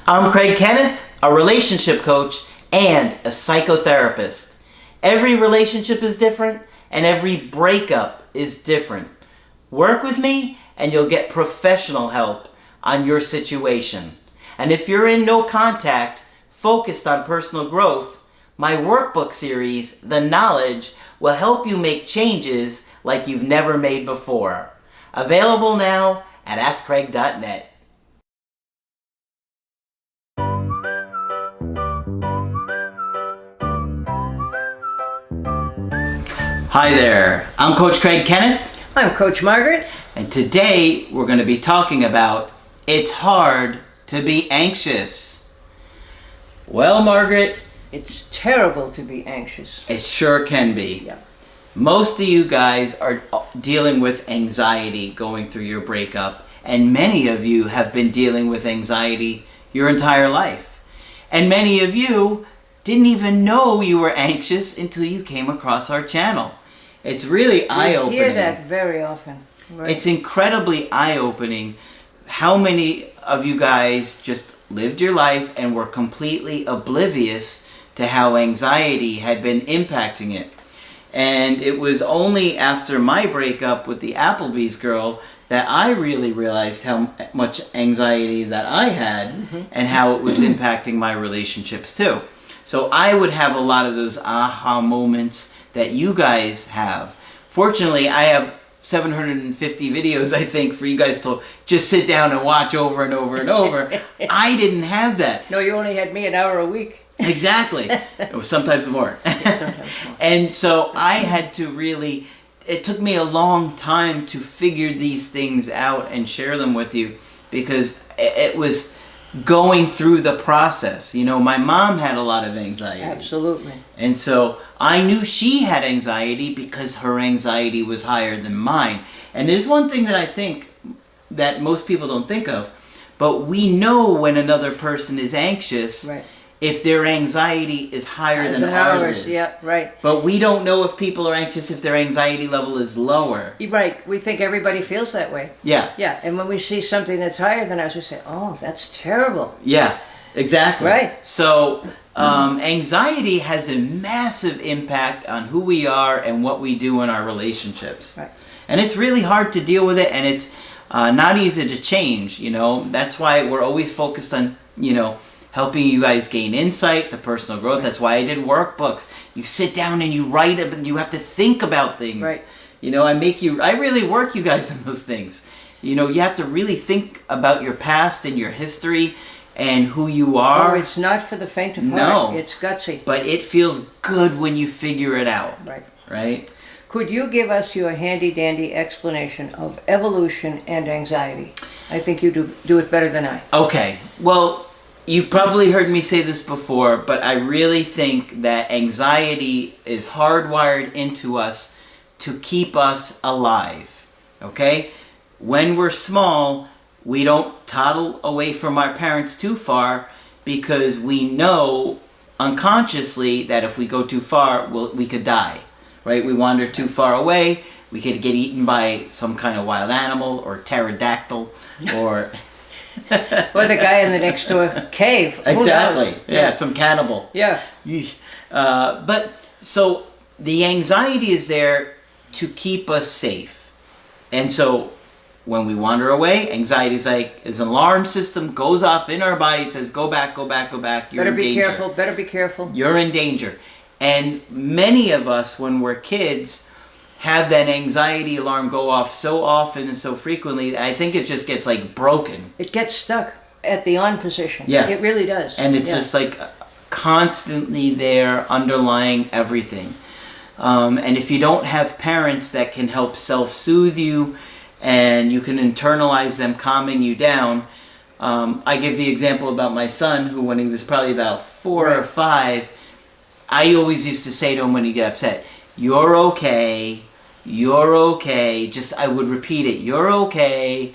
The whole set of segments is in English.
I'm Craig Kenneth, a relationship coach and a psychotherapist. Every relationship is different and every breakup is different. Work with me and you'll get professional help on your situation. And if you're in no contact, focused on personal growth, my workbook series, The Knowledge, will help you make changes like you've never made before. Available now at AskCraig.net. Hi there, I'm Coach Craig Kenneth. I'm Coach Margaret. And today we're going to be talking about it's hard to be anxious. Well, Margaret, It's terrible to be anxious. it sure can be. Yeah. Most of you guys are dealing with anxiety going through your breakup, and many of you have been dealing with anxiety your entire life. And many of you didn't even know you were anxious until you came across our channel. It's really eye-opening. We hear that very often. Right? It's incredibly eye-opening how many of you guys just lived your life and were completely oblivious to how anxiety had been impacting it. And it was only after my breakup with the Applebee's girl that I really realized how much anxiety that I had and how it was impacting my relationships too. So I would have a lot of those aha moments that you guys have. Fortunately, I have 750 videos, I think, for you guys to just sit down and watch over and over and over. I didn't have that. No, you only had me an hour a week. Exactly. Sometimes more. Sometimes more. And so I had to really, it took me a long time to figure these things out and share them with you because it was going through the process. You know, my mom had a lot of anxiety. Absolutely. And so I knew she had anxiety because her anxiety was higher than mine. And there's one thing that I think that most people don't think of, but we know when another person is anxious Right. if their anxiety is higher than ours is. Yeah, right. But we don't know if people are anxious if their anxiety level is lower. You're right. We think everybody feels that way. Yeah. Yeah, and when we see something that's higher than ours, we say, oh, that's terrible. Yeah, exactly. Right. So anxiety has a massive impact on who we are and what we do in our relationships. Right. And it's really hard to deal with it, and it's not easy to change, you know. That's why we're always focused on, you know, helping you guys gain insight, the personal growth. That's why I did workbooks. You sit down and you write them, and you have to think about things. Right. You know, I really work you guys on those things. You know, you have to really think about your past and your history and who you are. Oh, it's not for the faint of heart. No. It's gutsy. But it feels good when you figure it out. Right. Right? Could you give us your handy-dandy explanation of evolution and anxiety? I think you do it better than I. Okay. Well, you've probably heard me say this before, but I really think that anxiety is hardwired into us to keep us alive. Okay? When we're small, we don't toddle away from our parents too far because we know unconsciously that if we go too far, we could die. Right? We wander too far away, we could get eaten by some kind of wild animal or pterodactyl or... Or the guy in the next door cave. Who Exactly. knows? Yeah, some cannibal. Yeah. But so the anxiety is there to keep us safe. And so when we wander away, anxiety is like is an alarm system, goes off in our body, says go back, go back, go back. You're Better in danger. better be careful. You're in danger. And many of us, when we're kids, have that anxiety alarm go off so often and so frequently that I think it just gets like broken. It gets stuck at the on position. Yeah. It really does. And it's just like constantly there underlying everything. And if you don't have parents that can help self-soothe you and you can internalize them calming you down, I give the example about my son who when he was probably about 4 or 5, I always used to say to him when he'd get upset, you're okay, just I would repeat it, you're okay,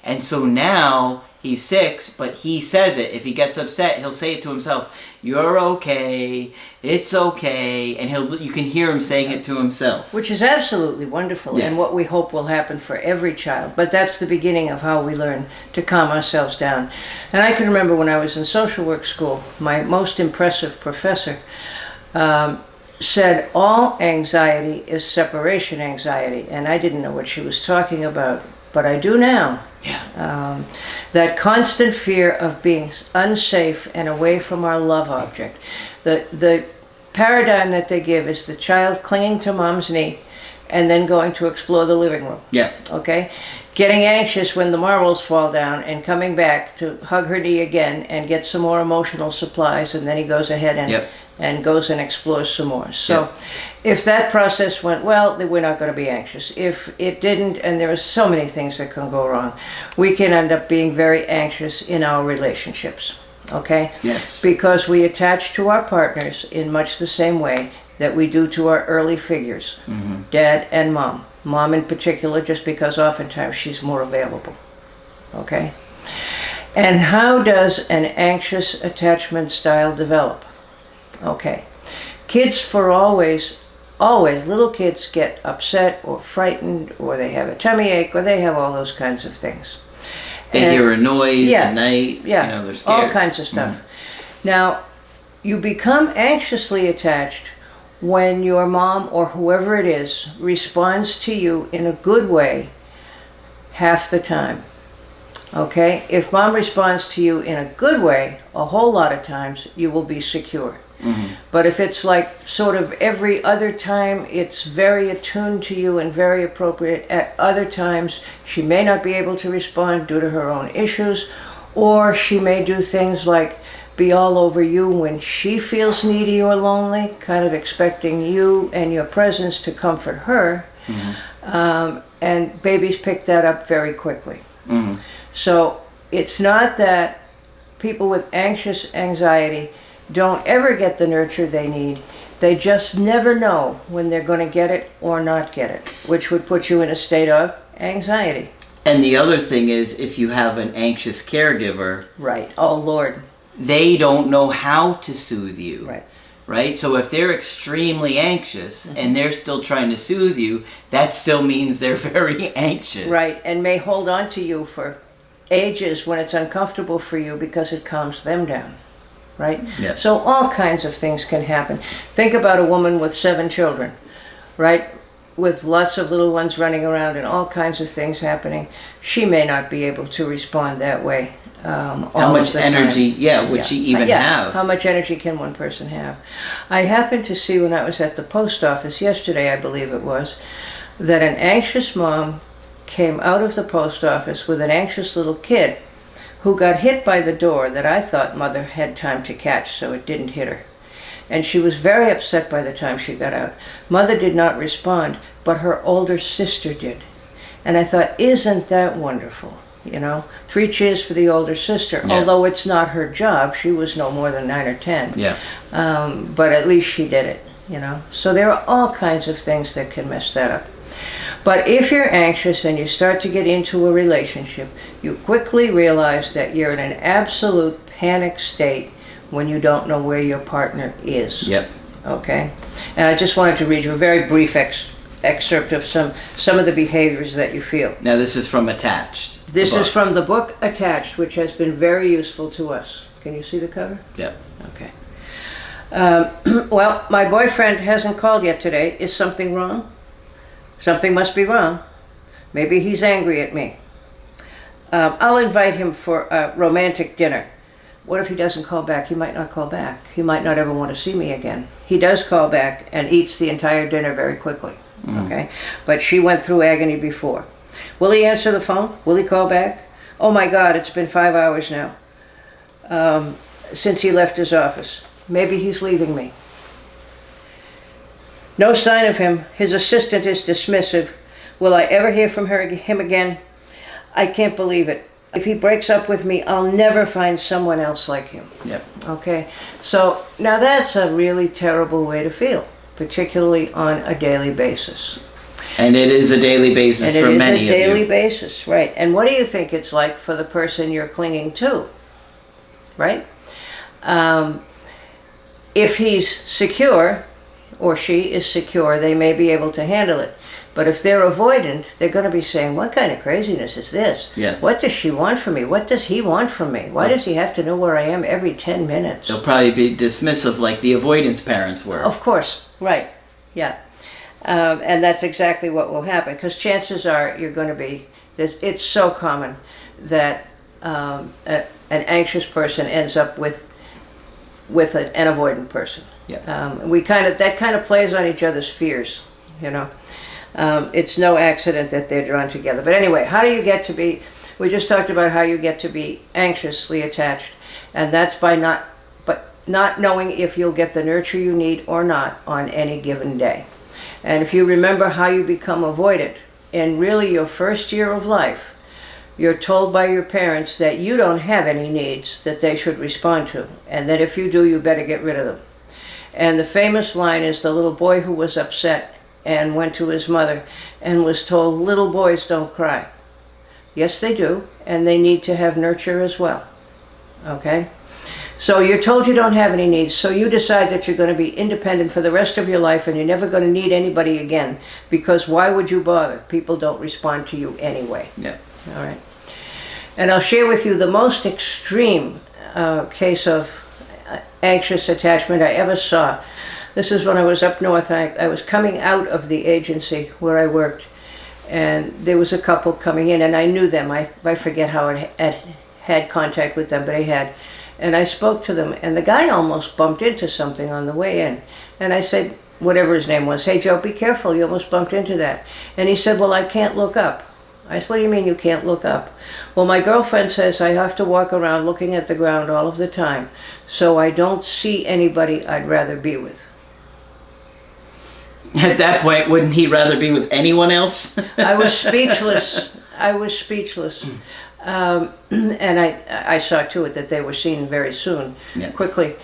and so now He's 6, but he says it. If he gets upset, he'll say it to himself. You're okay. It's okay. And you can hear him saying it to himself. Which is absolutely wonderful, and what we hope will happen for every child. But that's the beginning of how we learn to calm ourselves down. And I can remember when I was in social work school, my most impressive professor said all anxiety is separation anxiety. And I didn't know what she was talking about, but I do now. Yeah. That constant fear of being unsafe and away from our love object. The paradigm that they give is the child clinging to mom's knee and then going to explore the living room. Yeah. Okay? Getting anxious when the marbles fall down and coming back to hug her knee again and get some more emotional supplies, and then he goes ahead and goes and explores some more. So if that process went well, then we're not going to be anxious. If it didn't, and there are so many things that can go wrong, we can end up being very anxious in our relationships. Okay? Yes. Because we attach to our partners in much the same way that we do to our early figures, dad and mom. Mom in particular, just because oftentimes she's more available. Okay? And how does an anxious attachment style develop? Okay. Kids for always, little kids get upset or frightened, or they have a tummy ache, or they have all those kinds of things. They hear a noise at night. Yeah, They're scared. all kinds of stuff. Now, you become anxiously attached when your mom or whoever it is responds to you in a good way half the time. Okay? If mom responds to you in a good way, a whole lot of times, you will be secure. But if it's like sort of every other time, it's very attuned to you and very appropriate. At other times, she may not be able to respond due to her own issues, or she may do things like be all over you when she feels needy or lonely, kind of expecting you and your presence to comfort her. And babies pick that up very quickly. So it's not that people with anxious anxiety don't ever get the nurture they need. They just never know when they're going to get it or not get it, which would put you in a state of anxiety. And the other thing is, if you have an anxious caregiver, Right. Oh, Lord. they don't know how to soothe you. Right. Right? So if they're extremely anxious and they're still trying to soothe you, that still means they're very anxious. Right. And may hold on to you for ages when it's uncomfortable for you because it calms them down. Right? Yes. So all kinds of things can happen. Think about a woman with 7 children, right? With lots of little ones running around and all kinds of things happening. She may not be able to respond that way. How much energy, would she even have? How much energy can one person have? I happened to see when I was at the post office yesterday, I believe it was, that an anxious mom came out of the post office with an anxious little kid who got hit by the door that I thought mother had time to catch, so it didn't hit her. And she was very upset by the time she got out. Mother did not respond, but her older sister did. And I thought, isn't that wonderful? 3 cheers for the older sister, although it's not her job. She was no more than 9 or 10. Yeah. But at least she did it, So there are all kinds of things that can mess that up. But if you're anxious and you start to get into a relationship, you quickly realize that you're in an absolute panic state when you don't know where your partner is. Yep. Okay? And I just wanted to read you a very brief excerpt of some of the behaviors that you feel. Now this is from Attached. This is from the book Attached, which has been very useful to us. Can you see the cover? Yep. Okay. Well, my boyfriend hasn't called yet today. Is something wrong? Something must be wrong. Maybe he's angry at me. I'll invite him for a romantic dinner. What if he doesn't call back? He might not call back. He might not ever want to see me again. He does call back and eats the entire dinner very quickly. Okay? But she went through agony before. Will he answer the phone? Will he call back? Oh my God, it's been 5 hours now since he left his office. Maybe he's leaving me. No sign of him. His assistant is dismissive. Will I ever hear from him again? I can't believe it. If he breaks up with me, I'll never find someone else like him. Yep. Okay? So now that's a really terrible way to feel, particularly on a daily basis. And it is a daily basis for many of you. And it is a daily basis, right. And what do you think it's like for the person you're clinging to, right? If he's secure, or she is secure, they may be able to handle it. But if they're avoidant, they're going to be saying, what kind of craziness is this? Yeah. What does she want from me? What does he want from me? Why does he have to know where I am every 10 minutes? They'll probably be dismissive like the avoidance parents were. Of course, right, yeah. And that's exactly what will happen, because chances are you're going to be, it's so common that an anxious person ends up with an avoidant person. Yeah. That kind of plays on each other's fears, you know. It's no accident that they're drawn together. But anyway, how do you get to be, we just talked about how you get to be anxiously attached, and that's by not knowing if you'll get the nurture you need or not on any given day. And if you remember how you become avoidant, in really your first year of life, you're told by your parents that you don't have any needs that they should respond to, and that if you do, you better get rid of them. And the famous line is the little boy who was upset and went to his mother and was told, little boys don't cry. Yes, they do, and they need to have nurture as well, okay? So you're told you don't have any needs, so you decide that you're going to be independent for the rest of your life and you're never going to need anybody again, because why would you bother? People don't respond to you anyway. Yeah. All right. And I'll share with you the most extreme case of anxious attachment I ever saw. This is when I was up north. I was coming out of the agency where I worked, and there was a couple coming in, and I knew them. I forget how I had contact with them, but I had. And I spoke to them, and the guy almost bumped into something on the way in. And I said, whatever his name was, hey, Joe, be careful, you almost bumped into that. And he said, well, I can't look up. I said, what do you mean you can't look up? Well, my girlfriend says I have to walk around looking at the ground all of the time, so I don't see anybody I'd rather be with. At that point, wouldn't he rather be with anyone else? I was speechless. And I saw to it that they were seen very soon, quickly.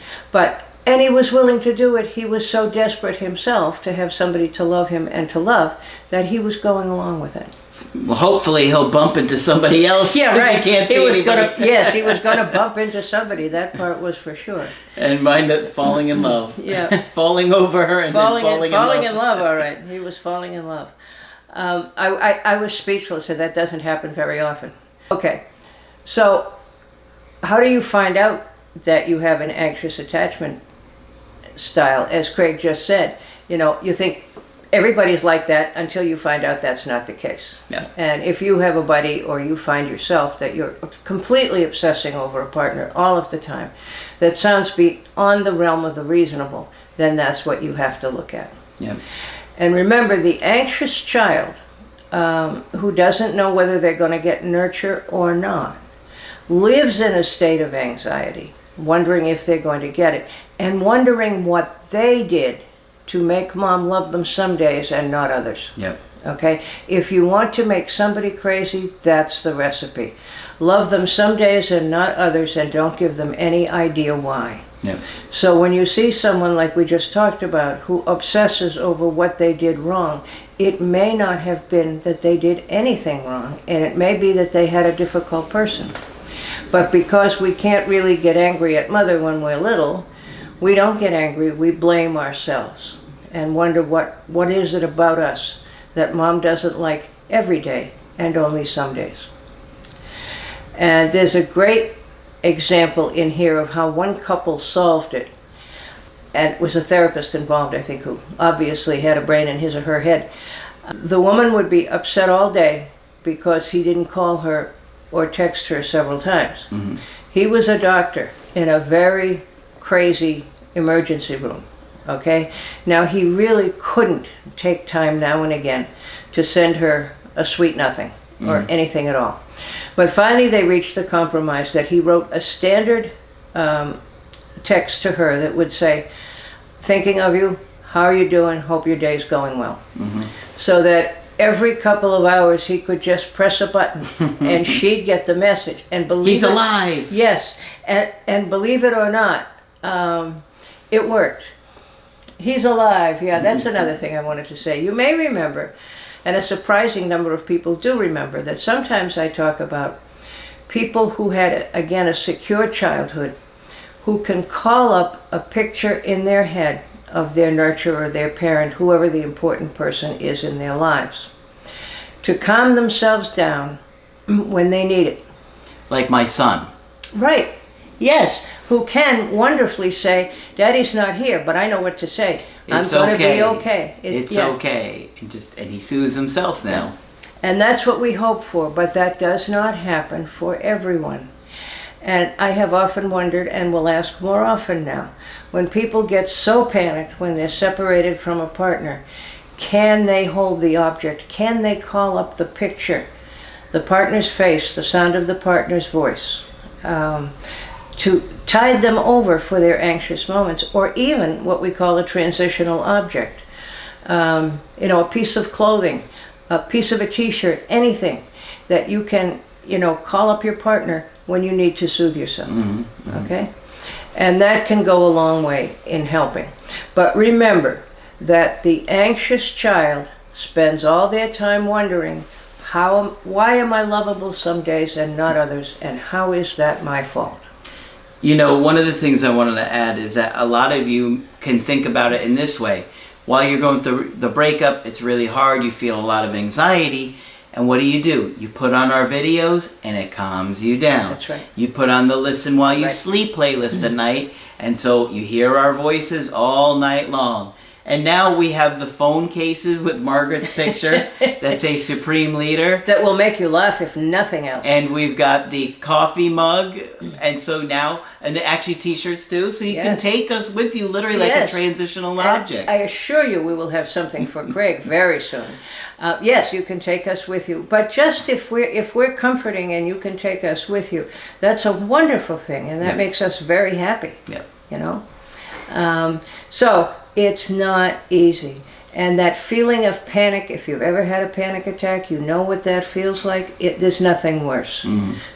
And he was willing to do it. He was so desperate himself to have somebody to love him and to love that he was going along with it. Well, hopefully he'll bump into somebody else. Yeah, right. He can't see anybody. Yes, he was going to bump into somebody. That part was for sure. And mind it, falling in love. Yeah. Falling over her and then falling in love. All right. He was falling in love. I was speechless, and that doesn't happen very often. Okay. So how do you find out that you have an anxious attachment style? As Craig just said, you think everybody's like that until you find out that's not the case. Yeah. And if you have a buddy or you find yourself that you're completely obsessing over a partner all of the time, that sounds beyond the realm of the reasonable, then that's what you have to look at. Yeah. And remember, the anxious child who doesn't know whether they're going to get nurture or not lives in a state of anxiety, wondering if they're going to get it, and wondering what they did to make mom love them some days and not others. Yep. Okay? If you want to make somebody crazy, that's the recipe. Love them some days and not others, and don't give them any idea why. Yep. So when you see someone like we just talked about who obsesses over what they did wrong, it may not have been that they did anything wrong, and it may be that they had a difficult person. But because we can't really get angry at mother when we're little, we don't get angry, we blame ourselves and wonder what is it about us that mom doesn't like every day and only some days. And there's a great example in here of how one couple solved it. And it was a therapist involved, I think, who obviously had a brain in his or her head. The woman would be upset all day because he didn't call her or text her several times. Mm-hmm. He was a doctor in a very crazy emergency room, okay? Now, he really couldn't take time now and again to send her a sweet nothing or anything at all. But finally they reached the compromise that he wrote a standard text to her that would say, thinking of you, how are you doing, hope your day's going well. Mm-hmm. So that every couple of hours he could just press a button and she'd get the message. And believe He's alive. Yes, and believe it or not, it worked. He's alive. Yeah, that's another thing I wanted to say. You may remember And a surprising number of people do remember that. Sometimes I talk about people who had, again, a secure childhood, who can call up a picture in their head of their nurturer or their parent, whoever the important person is in their lives, to calm themselves down when they need it. Like my son. Right. Yes. Who can wonderfully say, Daddy's not here, but I know what to say. I'm going to be okay. It's okay. And he soothes himself now. And that's what we hope for, but that does not happen for everyone. And I have often wondered, and will ask more often now, when people get so panicked when they're separated from a partner, can they hold the object? Can they call up the picture, the partner's face, the sound of the partner's voice, to tide them over for their anxious moments, or even what we call a transitional object? A piece of clothing, a piece of a t-shirt, anything that you can, call up your partner when you need to soothe yourself. Okay? And that can go a long way in helping. But remember that the anxious child spends all their time wondering, why am I lovable some days and not others, and how is that my fault? One of the things I wanted to add is that a lot of you can think about it in this way. While you're going through the breakup, it's really hard, you feel a lot of anxiety, and what do? You put on our videos and it calms you down. That's right. You put on the Listen While You Sleep playlist at night, and so you hear our voices all night long. And now we have the phone cases with Margaret's picture that say Supreme Leader. That will make you laugh if nothing else. And we've got the coffee mug, and so now, and actually t-shirts too, so you can take us with you literally like a transitional object. I assure you we will have something for Craig very soon. Yes, you can take us with you, but just if we're comforting and you can take us with you, that's a wonderful thing, and that makes us very happy. Yeah. So it's not easy, and that feeling of panic, if you've ever had a panic attack, you know what that feels like. There's nothing worse.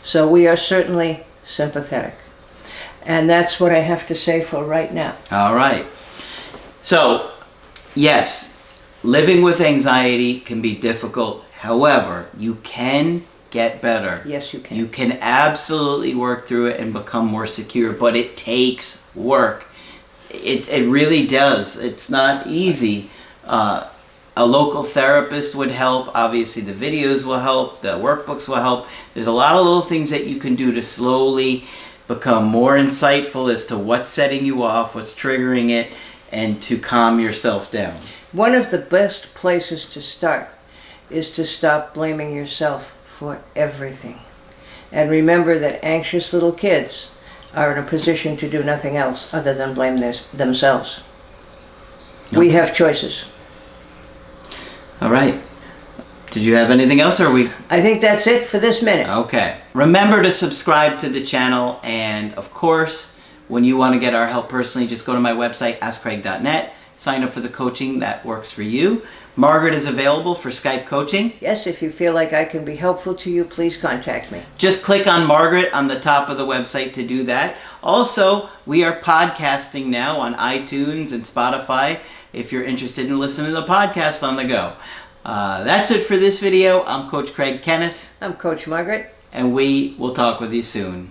So we are certainly sympathetic, and that's what I have to say for right now. All right. So, yes, living with anxiety can be difficult. However, you can get better. Yes, you can. You can absolutely work through it and become more secure, but it takes work. It really does. It's not easy. A local therapist would help. Obviously, the videos will help. The workbooks will help. There's a lot of little things that you can do to slowly become more insightful as to what's setting you off, what's triggering it, and to calm yourself down. One of the best places to start is to stop blaming yourself for everything. And remember that anxious little kids are in a position to do nothing else other than blame themselves. Okay. We have choices. All right. Did you have anything else, or we? I think that's it for this minute. Okay. Remember to subscribe to the channel, and of course, when you want to get our help personally, just go to my website, askcraig.net. Sign up for the coaching that works for you. Margaret is available for Skype coaching. Yes, if you feel like I can be helpful to you, please contact me. Just click on Margaret on the top of the website to do that. Also, we are podcasting now on iTunes and Spotify if you're interested in listening to the podcast on the go. That's it for this video. I'm Coach Craig Kenneth. I'm Coach Margaret. And we will talk with you soon.